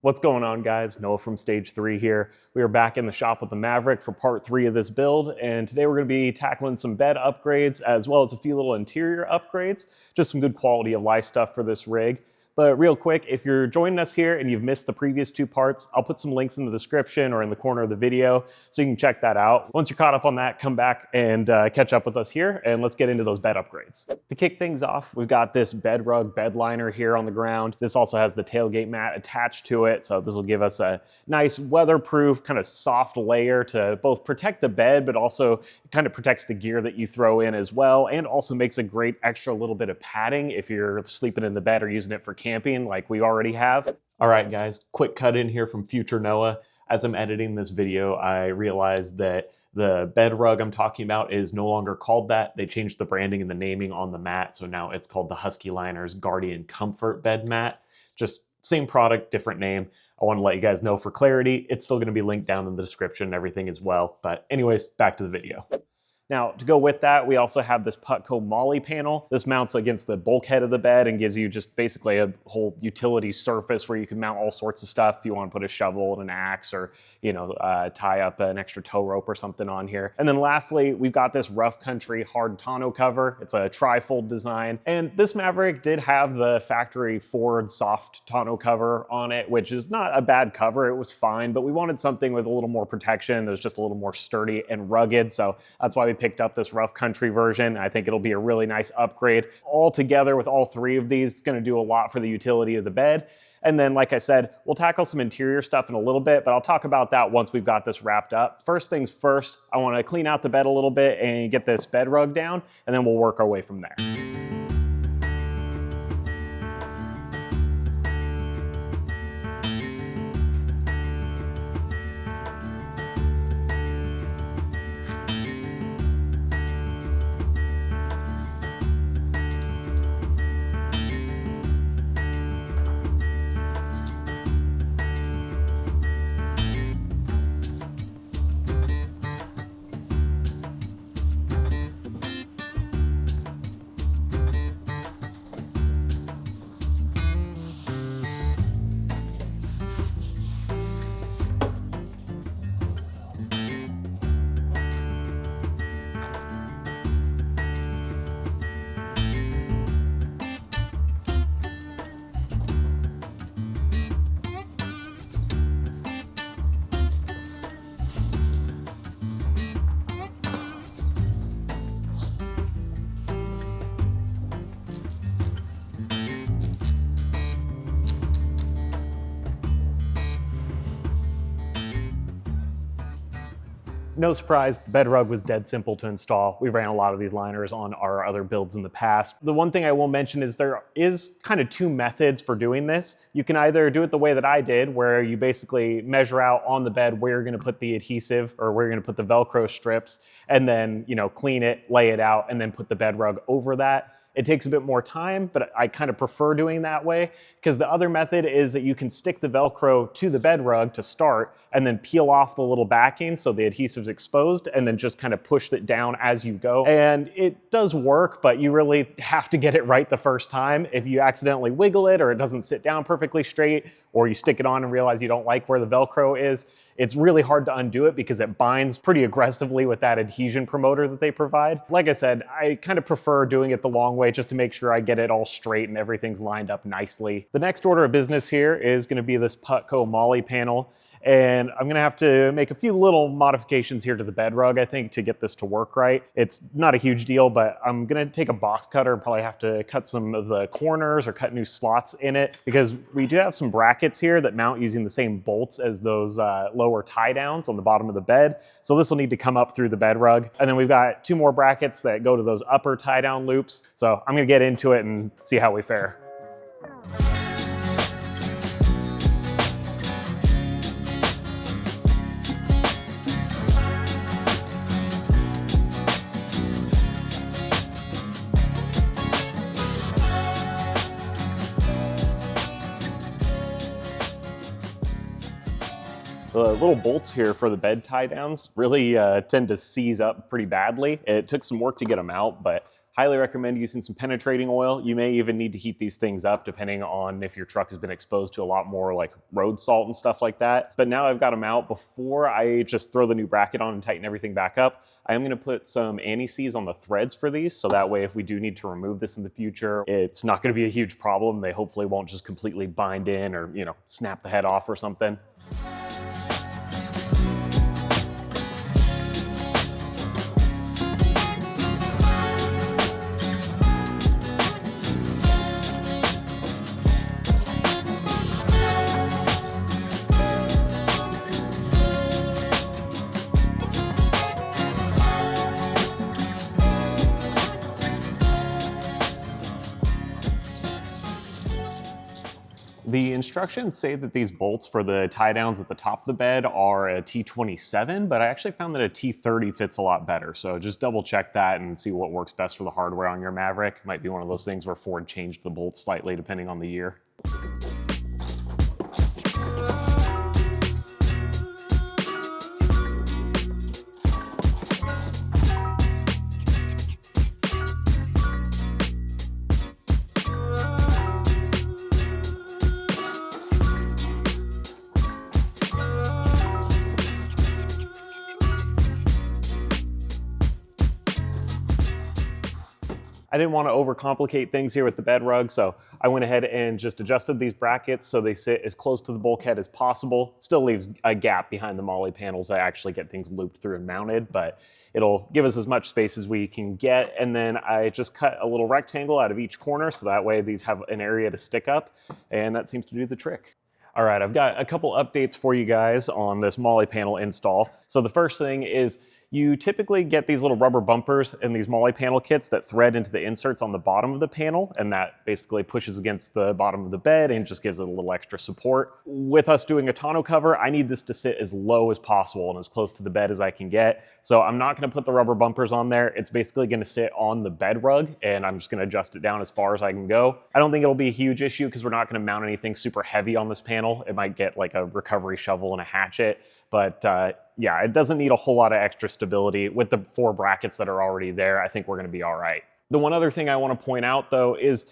What's going on, guys? Noah from Stage 3 here. We are back in the shop with the Maverick for part 3 of this build, and today we're going to be tackling some bed upgrades as well as a few little interior upgrades, just some good quality of life stuff for this rig. But real quick, if you're joining us here and you've missed the previous 2 parts, I'll put some links in the description or in the corner of the video so you can check that out. Once you're caught up on that, come back and catch up with us here, and let's get into those bed upgrades. To kick things off, we've got this bed rug bed liner here on the ground. This also has the tailgate mat attached to it, so this will give us a nice weatherproof kind of soft layer to both protect the bed, but also kind of protects the gear that you throw in as well, and also makes a great extra little bit of padding if you're sleeping in the bed or using it for camping like we already have. All right, guys, quick cut in here from future Noah. As I'm editing this video, I realized that the bed rug I'm talking about is no longer called that. They changed the branding and the naming on the mat, so now it's called the Husky Liners Guardian Comfort Bed Mat. Just same product, different name. I want to let you guys know for clarity. It's still going to be linked down in the description and everything as well. But anyways, back to the video. Now, to go with that, we also have this Putco MOLLE panel. This mounts against the bulkhead of the bed and gives you just basically a whole utility surface where you can mount all sorts of stuff. If you want to put a shovel and an axe or, tie up an extra tow rope or something on here. And then lastly, we've got this rough country hard tonneau cover. It's a tri-fold design. And this Maverick did have the factory Ford soft tonneau cover on it, which is not a bad cover. It was fine, but we wanted something with a little more protection that was just a little more sturdy and rugged. So that's why we picked up this rough country version. I think it'll be a really nice upgrade. All together with all 3 of these, it's gonna do a lot for the utility of the bed. And then, like I said, we'll tackle some interior stuff in a little bit, but I'll talk about that once we've got this wrapped up. First things first, I wanna clean out the bed a little bit and get this bed rug down, and then we'll work our way from there. No surprise, the bed rug was dead simple to install. We ran a lot of these liners on our other builds in the past. The one thing I will mention is there is kind of 2 methods for doing this. You can either do it the way that I did, where you basically measure out on the bed where you're gonna put the adhesive or where you're gonna put the Velcro strips, and then clean it, lay it out, and then put the bed rug over that. It takes a bit more time, but I kind of prefer doing that way, because the other method is that you can stick the Velcro to the bed rug to start and then peel off the little backing so the adhesive's exposed, and then just kind of push it down as you go. And it does work, but you really have to get it right the first time. If you accidentally wiggle it or it doesn't sit down perfectly straight, or you stick it on and realize you don't like where the Velcro is, it's really hard to undo it because it binds pretty aggressively with that adhesion promoter that they provide. Like I said, I kind of prefer doing it the long way just to make sure I get it all straight and everything's lined up nicely. The next order of business here is gonna be this Putco MOLLE panel. And I'm gonna have to make a few little modifications here to the bed rug, I think, to get this to work right. It's not a huge deal, but I'm gonna take a box cutter and probably have to cut some of the corners or cut new slots in it, because we do have some brackets here that mount using the same bolts as those lower tie downs on the bottom of the bed. So this will need to come up through the bed rug. And then we've got 2 more brackets that go to those upper tie down loops. So I'm gonna get into it and see how we fare. The little bolts here for the bed tie downs really tend to seize up pretty badly. It took some work to get them out, but Highly recommend using some penetrating oil. You may even need to heat these things up depending on if your truck has been exposed to a lot more like road salt and stuff like that. But now I've got them out, before I just throw the new bracket on and tighten everything back up, I am going to put some anti-seize on the threads for these, so that way if we do need to remove this in the future, it's not going to be a huge problem. They hopefully won't just completely bind in or, you know, snap the head off or something. The instructions say that these bolts for the tie downs at the top of the bed are a T27, but I actually found that a T30 fits a lot better. So just double check that and see what works best for the hardware on your Maverick. Might be one of those things where Ford changed the bolts slightly depending on the year. I didn't want to overcomplicate things here with the bed rug, so I went ahead and just adjusted these brackets so they sit as close to the bulkhead as possible. Still leaves a gap behind the MOLLE panels. I actually get things looped through and mounted, but it'll give us as much space as we can get. And then I just cut a little rectangle out of each corner, so that way these have an area to stick up, and that seems to do the trick. All right, I've got a couple updates for you guys on this MOLLE panel install. So the first thing is, you typically get these little rubber bumpers in these MOLLE panel kits that thread into the inserts on the bottom of the panel, and that basically pushes against the bottom of the bed and just gives it a little extra support. With us doing a tonneau cover, I need this to sit as low as possible and as close to the bed as I can get. So I'm not gonna put the rubber bumpers on there. It's basically gonna sit on the bed rug, and I'm just gonna adjust it down as far as I can go. I don't think it'll be a huge issue because we're not gonna mount anything super heavy on this panel. It might get like a recovery shovel and a hatchet, but yeah, it doesn't need a whole lot of extra stability. With the 4 brackets that are already there, I think we're gonna be all right. The one other thing I wanna point out though is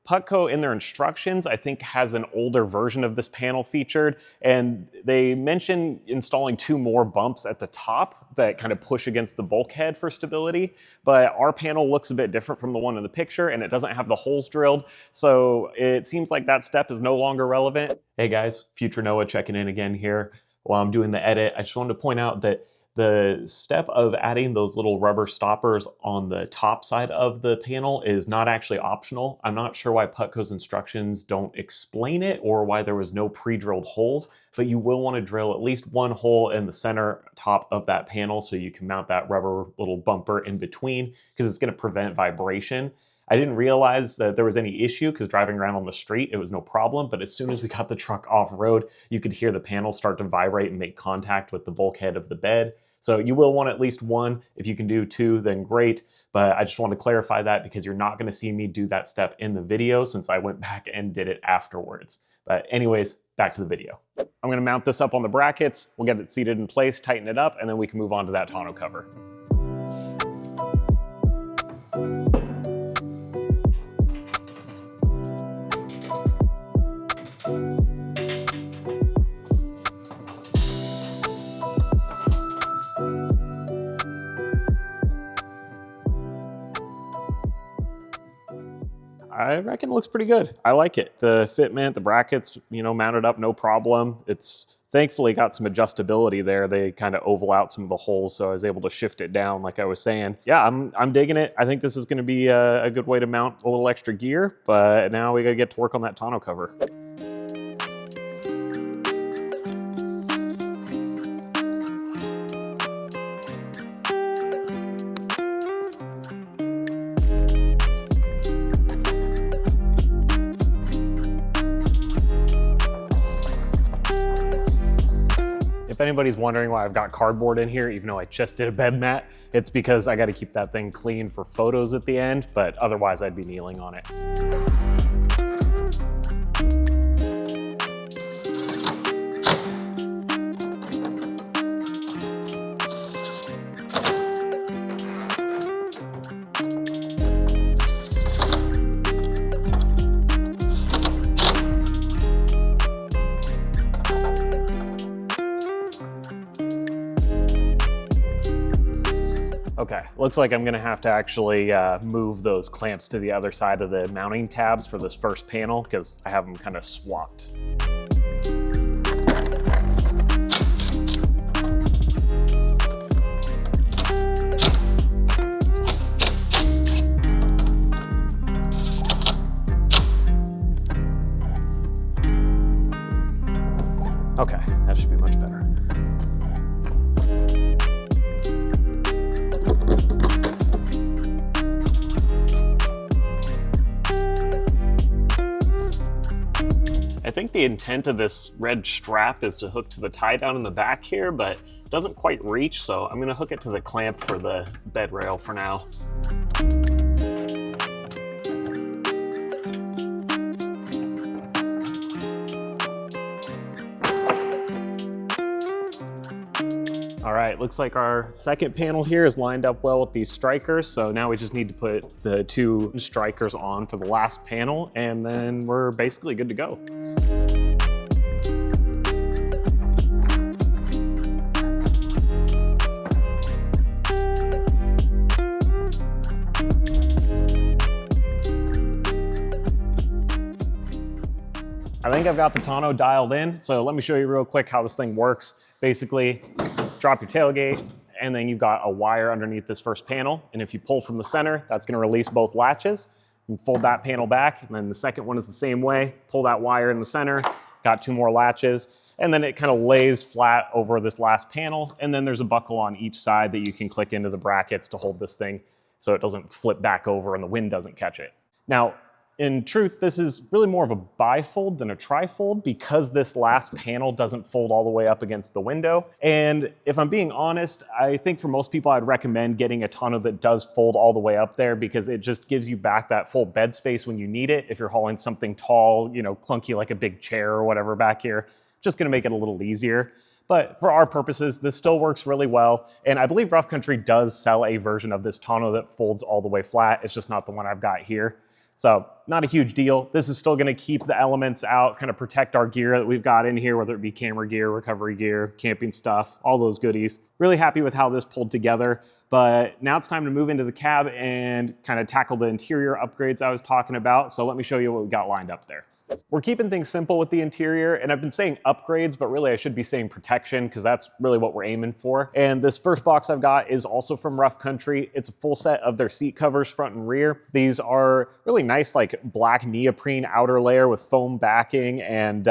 Putco in their instructions, I think, has an older version of this panel featured, and they mention installing 2 more bumps at the top that kind of push against the bulkhead for stability, but our panel looks a bit different from the one in the picture, and it doesn't have the holes drilled, so it seems like that step is no longer relevant. Hey guys, Future Noah checking in again here. While I'm doing the edit, I just wanted to point out that the step of adding those little rubber stoppers on the top side of the panel is not actually optional. I'm not sure why Putco's instructions don't explain it or why there was no pre-drilled holes, but you will want to drill at least 1 hole in the center top of that panel so you can mount that rubber little bumper in between, because it's going to prevent vibration. I didn't realize that there was any issue because driving around on the street, it was no problem. But as soon as we got the truck off-road, you could hear the panel start to vibrate and make contact with the bulkhead of the bed. So you will want at least 1. If you can do 2, then great. But I just want to clarify that because you're not going to see me do that step in the video since I went back and did it afterwards. But anyways, back to the video. I'm going to mount this up on the brackets. We'll get it seated in place, tighten it up, and then we can move on to that tonneau cover. I reckon it looks pretty good. I like it. The fitment, the brackets, you know, mounted up, no problem. It's thankfully got some adjustability there. They kind of oval out some of the holes, so I was able to shift it down like I was saying. Yeah, I'm digging it. I think this is gonna be a good way to mount a little extra gear, but now we gotta get to work on that tonneau cover. If anybody's wondering why I've got cardboard in here, even though I just did a bed mat, it's because I got to keep that thing clean for photos at the end, but otherwise I'd be kneeling on it. Okay, looks like I'm gonna have to actually move those clamps to the other side of the mounting tabs for this first panel because I have them kind of swapped. Okay, that should be much better. I think the intent of this red strap is to hook to the tie down in the back here, but it doesn't quite reach, so I'm gonna hook it to the clamp for the bed rail for now. All right, looks like our second panel here is lined up well with these strikers. So now we just need to put the 2 strikers on for the last panel, and then we're basically good to go. I think I've got the tonneau dialed in, so let me show you real quick how this thing works. Basically, drop your tailgate, and then you've got a wire underneath this first panel. And if you pull from the center, that's gonna release both latches. You fold that panel back, and then the second one is the same way. Pull that wire in the center, got 2 more latches, and then it kind of lays flat over this last panel. And then there's a buckle on each side that you can click into the brackets to hold this thing so it doesn't flip back over and the wind doesn't catch it. Now, in truth, this is really more of a bifold than a trifold because this last panel doesn't fold all the way up against the window. And if I'm being honest, I think for most people, I'd recommend getting a tonneau that does fold all the way up there because it just gives you back that full bed space when you need it. If you're hauling something tall, you know, clunky like a big chair or whatever back here, just gonna make it a little easier. But for our purposes, this still works really well. And I believe Rough Country does sell a version of this tonneau that folds all the way flat. It's just not the one I've got here. So not a huge deal. This is still gonna keep the elements out, kind of protect our gear that we've got in here, whether it be camera gear, recovery gear, camping stuff, all those goodies. Really happy with how this pulled together, but now it's time to move into the cab and kind of tackle the interior upgrades I was talking about. So let me show you what we got lined up there. We're keeping things simple with the interior, and I've been saying upgrades, but really I should be saying protection because that's really what we're aiming for. And this first box I've got is also from Rough Country. It's a full set of their seat covers front and rear. These are really nice like black neoprene outer layer with foam backing and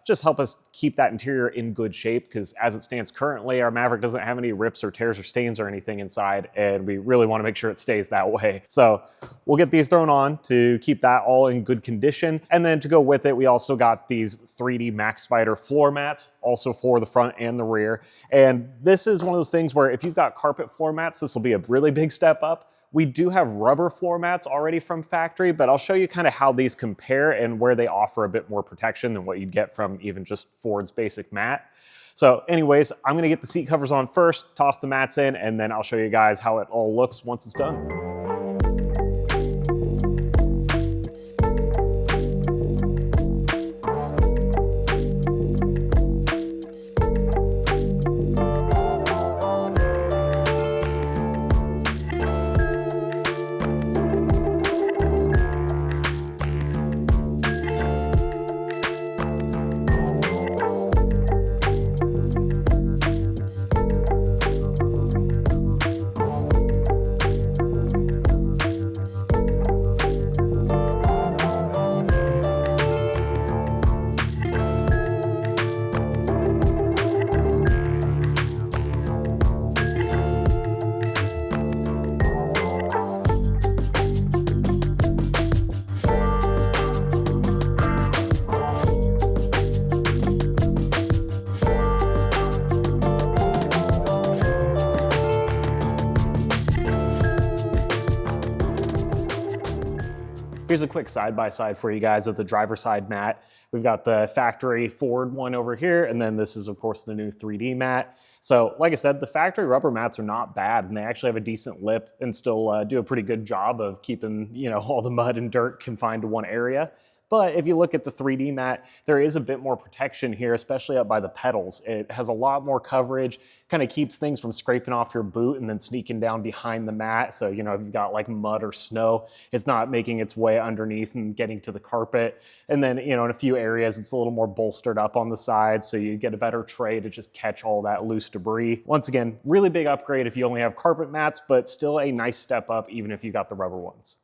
just help us keep that interior in good shape because as it stands currently, our Maverick doesn't have any rips or tears or stains or anything inside, and we really want to make sure it stays that way. So we'll get these thrown on to keep that all in good condition. And then to go with it, we also got these 3D MAXpider floor mats, also for the front and the rear. And this is one of those things where if you've got carpet floor mats, this will be a really big step up. We do have rubber floor mats already from factory, but I'll show you kind of how these compare and where they offer a bit more protection than what you'd get from even just Ford's basic mat. So anyways, I'm gonna get the seat covers on first, toss the mats in, and then I'll show you guys how it all looks once it's done. Here's a quick side-by-side for you guys of the driver's side mat. We've got the factory Ford one over here, and then this is, of course, the new 3D mat. So, like I said, the factory rubber mats are not bad, and they actually have a decent lip and still do a pretty good job of keeping, you know, all the mud and dirt confined to one area. But if you look at the 3D mat, there is a bit more protection here, especially up by the pedals. It has a lot more coverage, kind of keeps things from scraping off your boot and then sneaking down behind the mat. So, you know, if you've got like mud or snow, it's not making its way underneath and getting to the carpet. And then, you know, in a few areas, it's a little more bolstered up on the sides, so you get a better tray to just catch all that loose debris. Once again, really big upgrade if you only have carpet mats, but still a nice step up even if you got the rubber ones.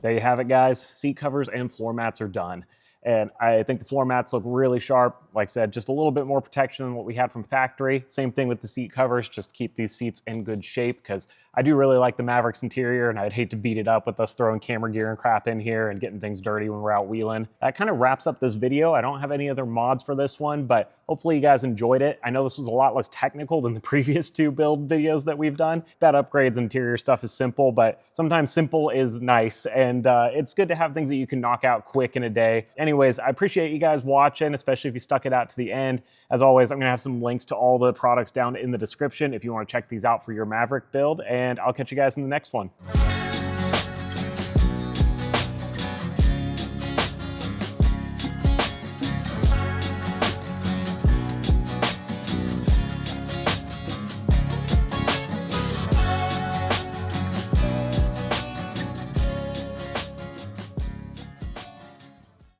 There you have it, guys. Seat covers and floor mats are done. And I think the floor mats look really sharp. Like I said, just a little bit more protection than what we had from factory. Same thing with the seat covers, just keep these seats in good shape, because I do really like the Maverick's interior, and I'd hate to beat it up with us throwing camera gear and crap in here and getting things dirty when we're out wheeling. That kind of wraps up this video. I don't have any other mods for this one, but hopefully you guys enjoyed it. I know this was a lot less technical than the previous 2 build videos that we've done. Bed upgrades, interior stuff is simple, but sometimes simple is nice, and it's good to have things that you can knock out quick in a day. Anyways, I appreciate you guys watching, especially if you stuck it out to the end. As always, I'm gonna have some links to all the products down in the description if you wanna check these out for your Maverick build, and I'll catch you guys in the next one.